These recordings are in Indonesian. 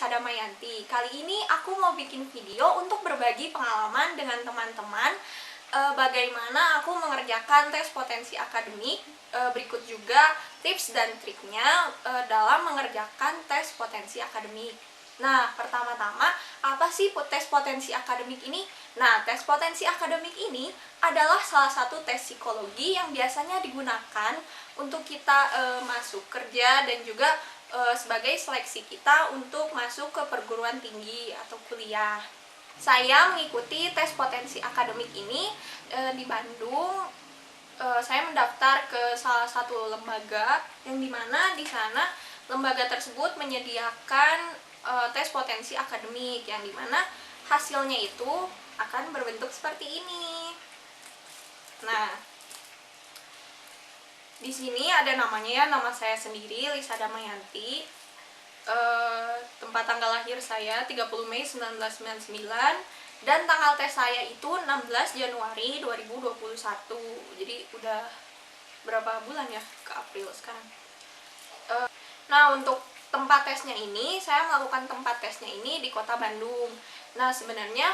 Lisa Damayanti. Kali ini aku mau bikin video untuk berbagi pengalaman dengan teman-teman bagaimana aku mengerjakan tes potensi akademik, berikut juga tips dan triknya dalam mengerjakan tes potensi akademik. Nah, pertama-tama, apa sih tes potensi akademik ini? Nah, tes potensi akademik ini adalah salah satu tes psikologi yang biasanya digunakan untuk kita masuk kerja dan juga sebagai seleksi kita untuk masuk ke perguruan tinggi atau kuliah. Saya mengikuti tes potensi akademik ini di Bandung. Saya mendaftar ke salah satu lembaga yang dimana di sana lembaga tersebut menyediakan tes potensi akademik yang dimana hasilnya itu akan berbentuk seperti ini. Nah, di sini ada namanya ya, nama saya sendiri Lisa Damayanti. Tempat tanggal lahir saya 30 Mei 1999 dan tanggal tes saya itu 16 Januari 2021. Jadi udah berapa bulan ya ke April sekarang. Nah, untuk tempat tesnya ini, saya melakukan tempat tesnya ini di kota Bandung. Nah, sebenarnya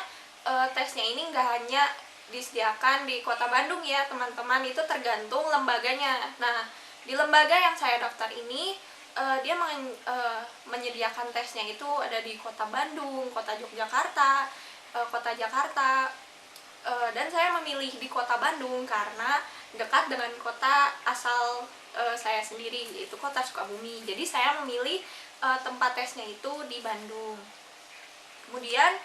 tesnya ini nggak hanya disediakan di kota Bandung ya teman-teman, itu tergantung lembaganya. Nah, di lembaga yang saya daftar ini dia menyediakan tesnya itu ada di kota Bandung, kota Yogyakarta, kota Jakarta, dan saya memilih di kota Bandung karena dekat dengan kota asal saya sendiri, yaitu kota Sukabumi. Jadi saya memilih tempat tesnya itu di Bandung. Kemudian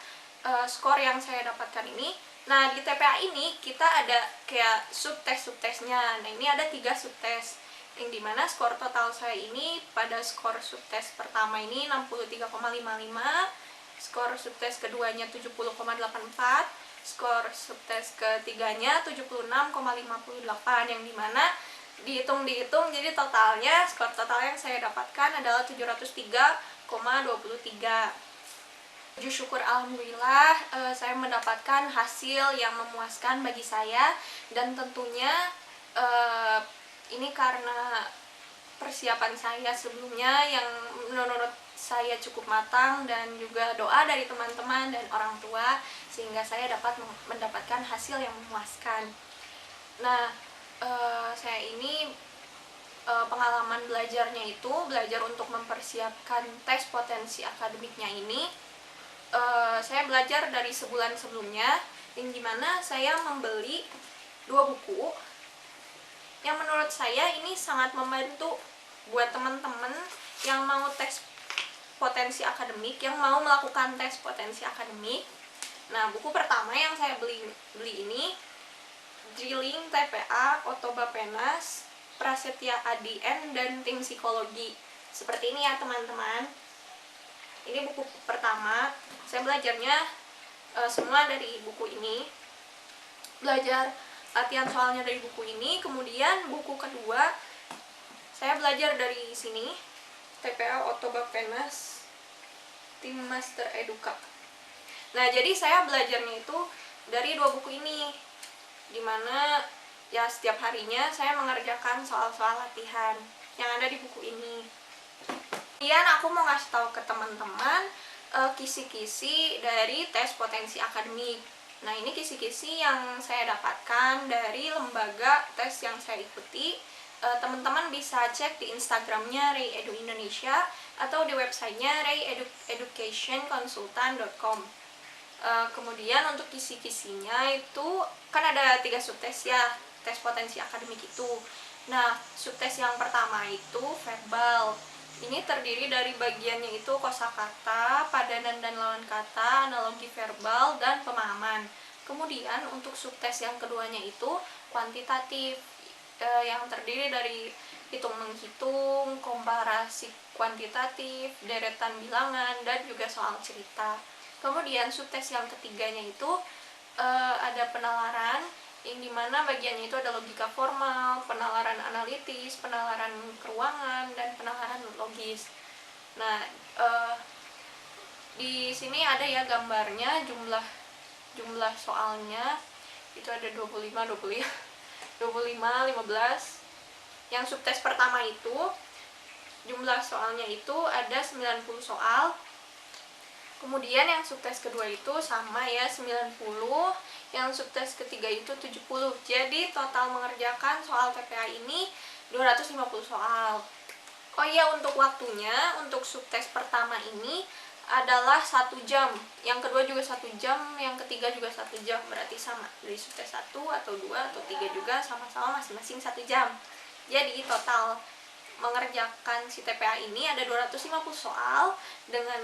skor yang saya dapatkan ini, nah di TPA ini kita ada kayak subtesnya. Nah, ini ada 3 subtes, yang dimana skor total saya ini pada skor subtes pertama ini 63,55, skor subtes keduanya 70,84, skor subtes ketiganya 76,58, yang dimana dihitung jadi totalnya skor total yang saya dapatkan adalah 703,23. Puji syukur alhamdulillah saya mendapatkan hasil yang memuaskan bagi saya, dan tentunya ini karena persiapan saya sebelumnya yang menurut saya cukup matang dan juga doa dari teman-teman dan orang tua, sehingga saya dapat mendapatkan hasil yang memuaskan. Nah, saya ini pengalaman belajarnya itu belajar untuk mempersiapkan tes potensi akademiknya ini. Saya belajar dari sebulan sebelumnya, yang dimana saya membeli 2 buku yang menurut saya ini sangat membantu buat teman-teman yang mau tes potensi akademik, yang mau melakukan tes potensi akademik. Nah, buku pertama yang saya beli ini Drilling TPA Otoba Penas, Prasetya ADN, dan Tim Psikologi. Seperti ini ya teman-teman. Ini buku pertama, saya belajarnya semua dari buku ini. Belajar latihan soalnya dari buku ini. Kemudian buku kedua saya belajar dari sini, TPA Otoba Penas, Tim Master Eduka. Nah, jadi saya belajarnya itu dari 2 buku ini, dimana ya setiap harinya saya mengerjakan soal-soal latihan yang ada di buku ini. Kemudian aku mau ngasih tahu ke teman-teman kisi-kisi dari tes potensi akademik. Nah, ini kisi-kisi yang saya dapatkan dari lembaga tes yang saya ikuti. Teman-teman bisa cek di Instagramnya Ray Edu Indonesia atau di websitenya rayeducationconsultant.com. Kemudian untuk kisi-kisinya itu kan ada 3 subtes ya, tes potensi akademik itu. Nah, subtes yang pertama itu verbal. Ini terdiri dari bagiannya itu kosakata, padanan dan lawan kata, analogi verbal, dan pemahaman. Kemudian untuk subtes yang keduanya itu kuantitatif, yang terdiri dari hitung-menghitung, komparasi kuantitatif, deretan bilangan, dan juga soal cerita. Kemudian subtes yang ketiganya itu ada penalaran, yang dimana bagiannya itu ada logika formal, penalaran analitis, penalaran keruangan, dan penalaran logis. Nah, di sini ada ya gambarnya, jumlah soalnya itu ada 25, 15. Yang subtes pertama itu jumlah soalnya itu ada 90 soal. Kemudian yang subtes kedua itu sama ya 90, yang subtes ketiga itu 70. Jadi total mengerjakan soal TPA ini 250 soal. Oh iya, untuk waktunya, untuk subtes pertama ini adalah 1 jam, yang kedua juga 1 jam, yang ketiga juga 1 jam, berarti sama dari subtes 1 atau 2 atau 3 juga sama-sama masing-masing 1 jam. Jadi total mengerjakan si TPA ini ada 250 soal dengan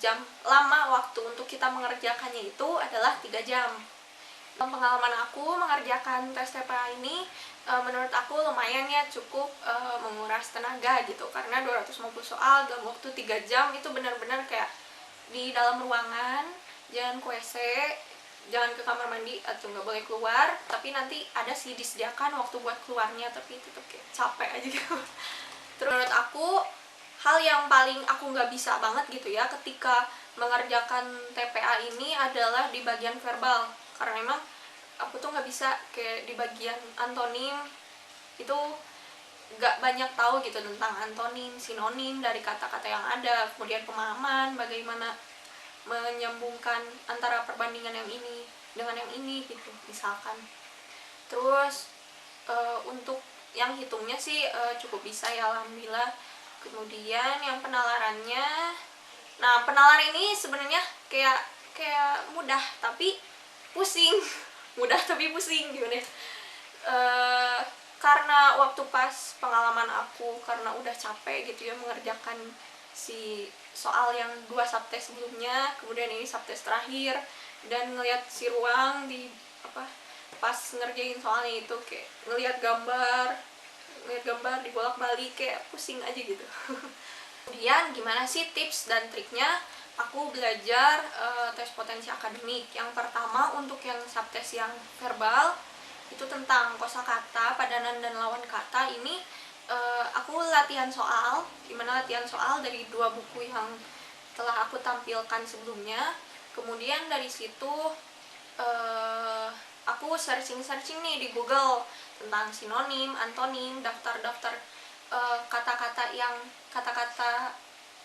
jam lama waktu untuk kita mengerjakannya itu adalah 3 jam. Pengalaman aku mengerjakan tes TPA ini menurut aku lumayan ya, cukup menguras tenaga gitu, karena 250 soal dalam waktu 3 jam itu benar-benar kayak di dalam ruangan, jangan ke WC, jangan ke kamar mandi atau nggak boleh keluar, tapi nanti ada sih disediakan waktu buat keluarnya, tapi tetap kayak capek aja gitu. Terus menurut aku hal yang paling aku nggak bisa banget gitu ya ketika mengerjakan TPA ini adalah di bagian verbal, karena memang aku tuh nggak bisa kayak di bagian antonim itu nggak banyak tahu gitu tentang antonim, sinonim dari kata-kata yang ada, kemudian pemahaman bagaimana menyambungkan antara perbandingan yang ini dengan yang ini gitu misalkan. Terus untuk yang hitungnya sih cukup bisa ya alhamdulillah. Kemudian yang penalarannya, nah penalaran ini sebenarnya kayak kayak mudah tapi pusing. Mudah tapi pusing gimana ya. Karena waktu pas pengalaman aku, karena udah capek gitu ya mengerjakan si soal yang 2 subtes sebelumnya, kemudian ini subtes terakhir, dan ngelihat si ruang di apa pas ngerjain soalnya itu kayak ngelihat gambar dibolak-balik kayak pusing aja gitu. Kemudian gimana sih tips dan triknya aku belajar tes potensi akademik? Yang pertama, untuk yang subtes yang verbal itu tentang kosakata, padanan dan lawan kata. Ini aku latihan soal, dimana latihan soal dari 2 buku yang telah aku tampilkan sebelumnya. Kemudian dari situ aku searching nih di Google tentang sinonim, antonim, daftar-daftar kata-kata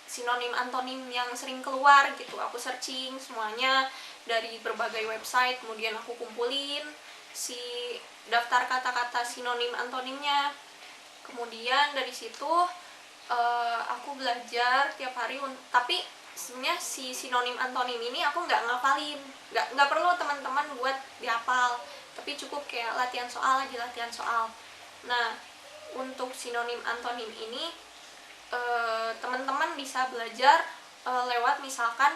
sinonim antonim yang sering keluar gitu. Aku searching semuanya dari berbagai website, kemudian aku kumpulin si daftar kata-kata sinonim antonimnya. Kemudian dari situ aku belajar tiap hari, tapi sebenarnya si sinonim antonim ini aku nggak ngapalin, nggak perlu teman-teman buat dihafal, tapi cukup kayak latihan soal aja, latihan soal. Nah, untuk sinonim antonim ini teman-teman bisa belajar lewat misalkan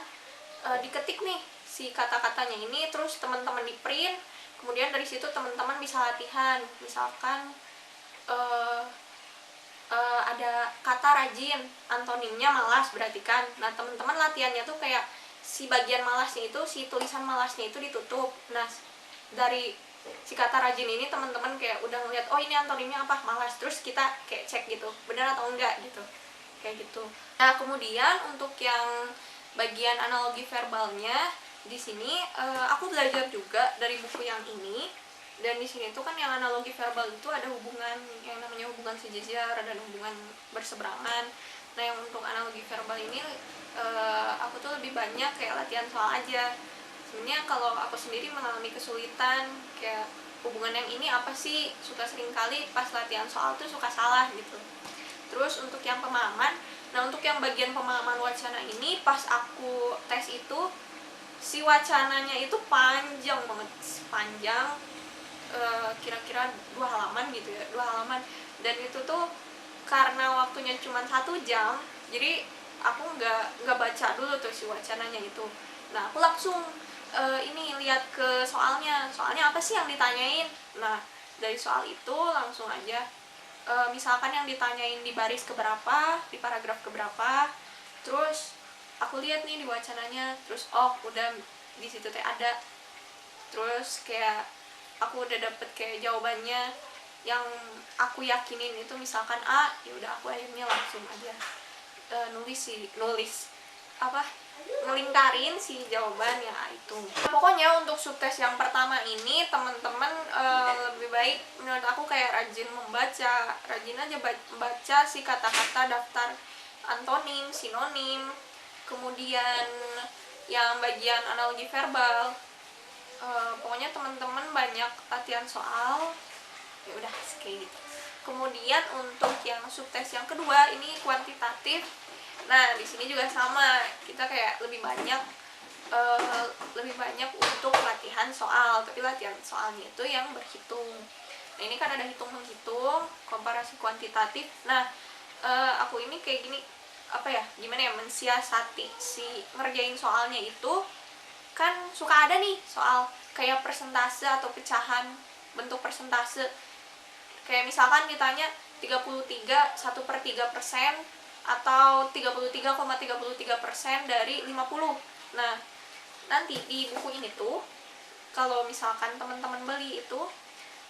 diketik nih si kata-katanya ini, terus teman-teman di print, kemudian dari situ teman-teman bisa latihan. Misalkan ada kata rajin, antonimnya malas berarti kan. Nah, teman-teman latihannya tuh kayak si bagian malasnya itu, si tulisan malasnya itu ditutup. Nah, dari si kata rajin ini teman-teman kayak udah ngeliat, oh ini antonimnya apa, malas, terus kita kayak cek gitu benar atau enggak gitu, kayak gitu. Nah, kemudian untuk yang bagian analogi verbalnya di sini aku belajar juga dari buku yang ini. Dan di sini tuh kan yang analogi verbal itu ada hubungan yang namanya hubungan sejajar dan hubungan berseberangan. Nah, yang untuk analogi verbal ini aku tuh lebih banyak kayak latihan soal aja. Sebenarnya kalau aku sendiri mengalami kesulitan kayak hubungan yang ini apa sih, suka sering kali pas latihan soal tuh suka salah gitu. Terus untuk yang pemahaman, nah untuk yang bagian pemahaman wacana ini pas aku tes itu si wacananya itu panjang banget, panjang, kira-kira 2 halaman gitu ya, 2 halaman. Dan itu tuh karena waktunya cuma 1 jam, jadi aku nggak baca dulu tuh si wacananya itu. Nah, aku langsung ini lihat ke soalnya apa sih yang ditanyain. Nah, dari soal itu langsung aja misalkan yang ditanyain di baris keberapa, di paragraf keberapa, terus aku lihat nih di wacananya, terus oh udah di situ teh ada, terus kayak aku udah dapet kayak jawabannya yang aku yakinin itu misalkan A, ya udah aku akhirnya langsung aja nulis apa, ngelingkarin si jawaban yang A itu. Pokoknya untuk subtes yang pertama ini teman-teman lebih baik menurut aku kayak rajin membaca, rajin aja baca si kata-kata daftar antonim, sinonim, kemudian yang bagian analogi verbal. Pokoknya teman-teman banyak latihan soal, ya udah kayak gitu. Kemudian untuk yang subtes yang kedua ini kuantitatif. Nah di sini juga sama, kita kayak lebih banyak untuk latihan soal, tapi latihan soalnya itu yang berhitung. Nah ini kan ada hitung menghitung, komparasi kuantitatif. Nah aku ini kayak gini, gimana ya, mensiasati si ngerjain soalnya itu. Kan suka ada nih soal kayak persentase atau pecahan bentuk persentase, kayak misalkan ditanya 1/3% atau 33,33% dari 50. Nah nanti di buku ini tuh kalau misalkan teman-teman beli itu,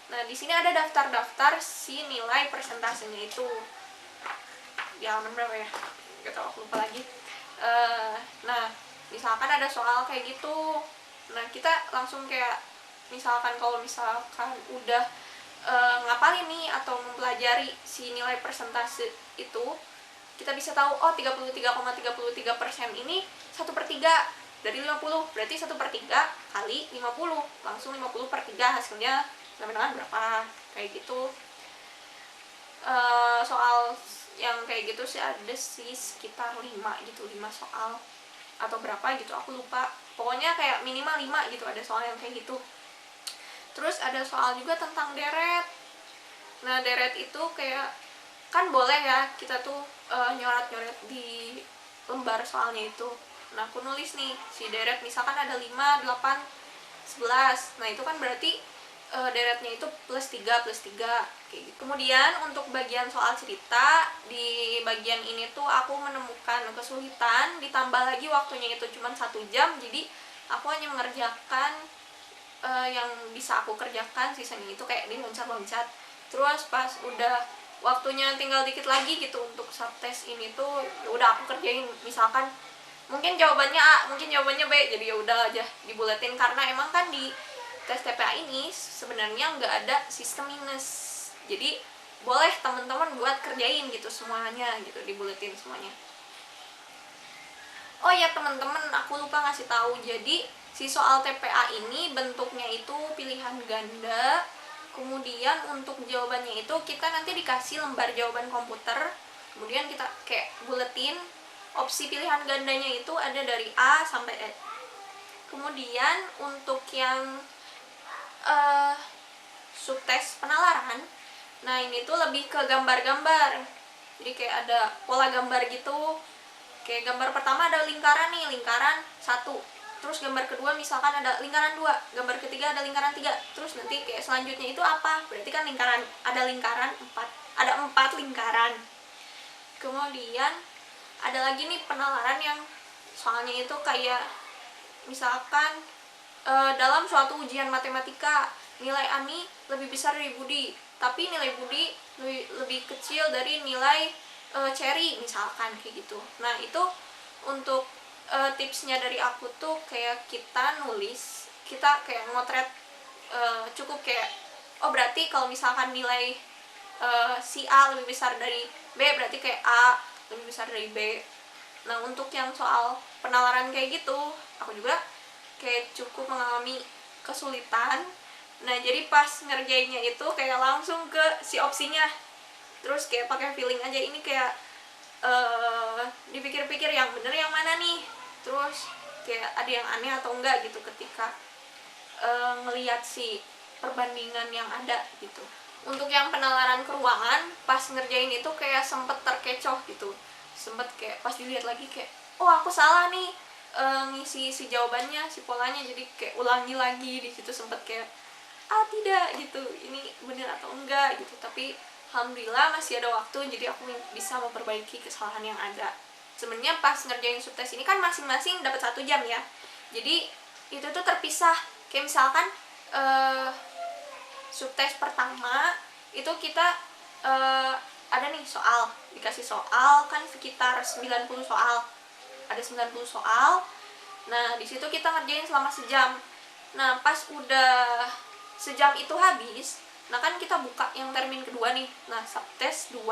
nah di sini ada daftar-daftar si nilai persentasenya itu di halaman berapa ya, gak tau, aku lupa lagi. Nah misalkan ada soal kayak gitu, nah kita langsung kayak misalkan kalau misalkan udah ngapalin nih atau mempelajari si nilai persentase itu, kita bisa tahu oh 33,33% ini 1/3 dari 50, berarti 1/3 kali 50, langsung 50/3 hasilnya sama dengan berapa, kayak gitu. Soal yang kayak gitu sih ada sih sekitar 5 gitu, 5 soal atau berapa gitu, aku lupa, pokoknya kayak minimal 5 gitu, ada soal yang kayak gitu. Terus ada soal juga tentang deret. Nah deret itu kayak kan boleh ya kita tuh nyoret-nyoret di lembar soalnya itu. Nah aku nulis nih si deret, misalkan ada 5, 8, 11. Nah itu kan berarti deretnya itu +3 +3 kayak gitu. Kemudian untuk bagian soal cerita, di bagian ini tuh aku menemukan kesulitan, ditambah lagi waktunya itu cuma 1 jam, jadi aku hanya mengerjakan yang bisa aku kerjakan, sisanya itu kayak diloncat-loncat. Terus pas udah waktunya tinggal dikit lagi gitu untuk subtes ini tuh, ya udah aku kerjain, misalkan mungkin jawabannya A, mungkin jawabannya B, jadi ya udah aja dibuletin, karena emang kan di tes TPA ini sebenarnya nggak ada sistem minus, jadi boleh teman-teman buat kerjain gitu semuanya gitu, dibuletin semuanya. Oh ya teman-teman, aku lupa ngasih tahu, jadi si soal TPA ini bentuknya itu pilihan ganda. Kemudian untuk jawabannya itu kita nanti dikasih lembar jawaban komputer, kemudian kita kayak buletin. Opsi pilihan gandanya itu ada dari A sampai E. Kemudian untuk yang subtes penalaran, nah ini tuh lebih ke gambar-gambar, jadi kayak ada pola gambar gitu. Kayak gambar pertama ada lingkaran nih, lingkaran 1. Terus gambar kedua misalkan ada lingkaran 2, gambar ketiga ada lingkaran 3. Terus nanti kayak selanjutnya itu apa? Berarti kan lingkaran, ada lingkaran 4. Ada 4 lingkaran. Kemudian ada lagi nih penalaran yang soalnya itu kayak misalkan dalam suatu ujian matematika nilai Ani lebih besar dari Budi, tapi nilai Budi lebih kecil dari nilai Cherry misalkan, kayak gitu. Nah itu untuk tipsnya dari aku tuh kayak kita nulis, kita kayak ngotret, cukup kayak oh berarti kalau misalkan nilai si A lebih besar dari B, berarti kayak A lebih besar dari B. Nah untuk yang soal penalaran kayak gitu aku juga kayak cukup mengalami kesulitan. Nah jadi pas ngerjainnya itu kayak langsung ke si opsinya, terus kayak pakai feeling aja, ini kayak dipikir-pikir yang bener yang mana nih, terus kayak ada yang aneh atau enggak gitu ketika ngelihat si perbandingan yang ada gitu. Untuk yang penalaran keuangan pas ngerjain itu kayak sempet terkecoh gitu, sempet kayak pas dilihat lagi kayak oh aku salah nih ngisi si jawabannya, si polanya, jadi kayak ulangi lagi di situ, sempet kayak tidak gitu, ini bener atau enggak gitu. Tapi alhamdulillah masih ada waktu, jadi aku bisa memperbaiki kesalahan yang ada. Sebenarnya pas ngerjain subtes ini kan masing-masing dapat 1 jam ya, jadi itu tuh terpisah. Kayak misalkan subtes pertama itu kita ada nih soal, dikasih soal kan sekitar 90 soal, ada 90 soal. Nah di situ kita ngerjain selama sejam. Nah pas udah sejam itu habis, nah kan kita buka yang termin kedua nih, nah subtes 2.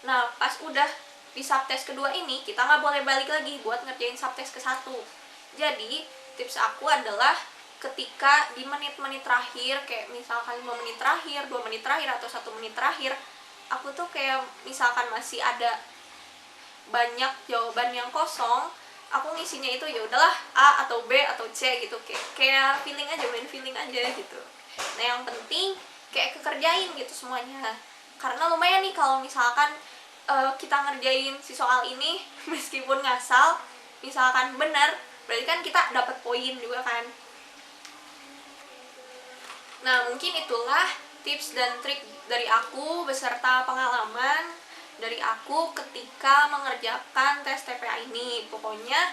Nah pas udah di subtest kedua ini kita nggak boleh balik lagi buat ngerjain subtest ke-1. Jadi tips aku adalah ketika di menit-menit terakhir, kayak misalkan 5 menit terakhir, 2 menit terakhir, atau 1 menit terakhir, aku tuh kayak misalkan masih ada banyak jawaban yang kosong, aku ngisinya itu ya udahlah A atau B atau C gitu, kayak feeling aja, main feeling aja gitu. Nah yang penting kayak kekerjain gitu semuanya, karena lumayan nih kalau misalkan kita ngerjain si soal ini meskipun ngasal, misalkan benar, berarti kan kita dapat poin juga kan. Nah mungkin itulah tips dan trik dari aku beserta pengalaman dari aku ketika mengerjakan tes TPA ini. Pokoknya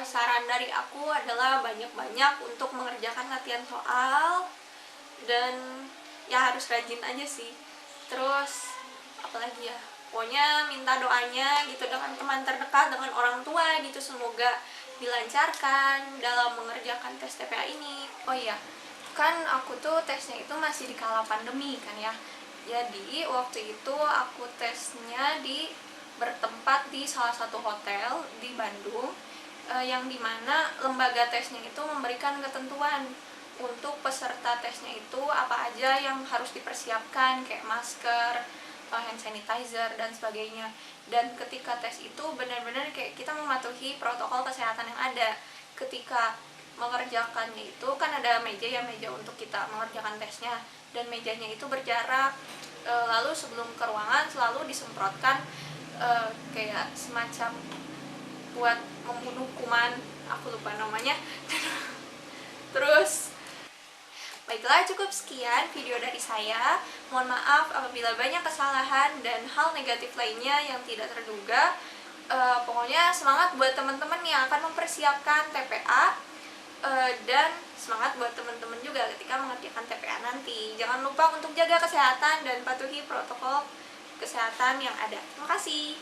saran dari aku adalah banyak-banyak untuk mengerjakan latihan soal, dan ya harus rajin aja sih. Terus apalagi ya, pokoknya minta doanya gitu dengan teman terdekat, dengan orang tua gitu, semoga dilancarkan dalam mengerjakan tes TPA ini. Oh iya, kan aku tuh tesnya itu masih di kala pandemi kan ya, jadi waktu itu aku tesnya bertempat di salah satu hotel di Bandung, yang dimana lembaga tesnya itu memberikan ketentuan untuk peserta tesnya itu apa aja yang harus dipersiapkan, kayak masker, hand sanitizer, dan sebagainya. Dan ketika tes itu benar-benar kayak kita mematuhi protokol kesehatan yang ada. Ketika mengerjakannya itu kan ada meja ya, meja untuk kita mengerjakan tesnya, dan mejanya itu berjarak, lalu sebelum ke ruangan selalu disemprotkan kayak semacam buat membunuh kuman, aku lupa namanya. Terus baiklah, cukup sekian video dari saya. Mohon maaf apabila banyak kesalahan dan hal negatif lainnya yang tidak terduga. Pokoknya semangat buat teman-teman yang akan mempersiapkan TPA, dan semangat buat teman-teman juga ketika mengerjakan TPA nanti. Jangan lupa untuk jaga kesehatan dan patuhi protokol kesehatan yang ada. Terima kasih.